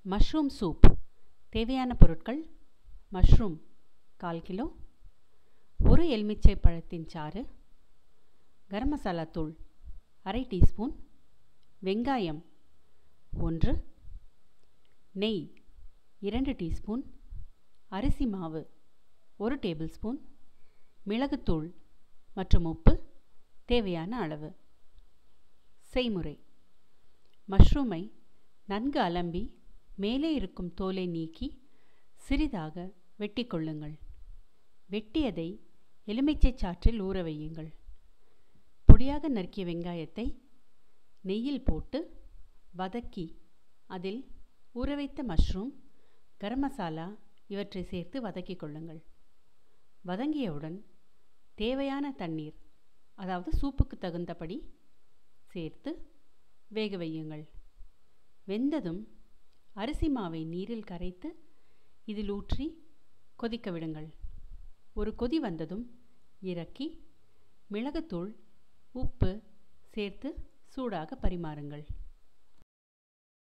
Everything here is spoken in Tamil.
Mushroom soup. தேவையான பொருட்கள்: மஷ்ரூம் 1/4 கிலோ, 1 எலுமிச்சை பழத்தின் சாறு, கரம் மசாலா தூள் 1/2 டீஸ்பூன், வெங்காயம் 1, நெய் 2 டீஸ்பூன், அரிசி மாவு 1 டேபிள் ஸ்பூன், மிளகுத்தூள் மற்றும் உப்பு தேவையான அளவு. செய்முறை: மஷ்ரூமை நன்கு அலம்பி மேலே இருக்கும் தோலை நீக்கி சிறிதாக வெட்டி கொள்ளுங்கள். வெட்டியதை எலுமிச்சை சாற்றில் ஊற வையுங்கள். பொடியாக நறுக்கிய வெங்காயத்தை நெய்யில் போட்டு வதக்கி அதில் ஊற வைத்த மஷ்ரூம், கரம் மசாலா இவற்றை சேர்த்து வதக்கி கொள்ளுங்கள். வதங்கியவுடன் தேவையான தண்ணீர், அதாவது சூப்புக்கு தகுந்தபடி சேர்த்து வேக வையுங்கள். வெந்ததும் அரிசி மாவை நீரில் கரைத்து இதில் ஊற்றி கொதிக்க விடுங்கள். ஒரு கொதி வந்ததும் இறக்கி மிளகுத்தூள், உப்பு சேர்த்து சூடாக பரிமாறுங்கள்.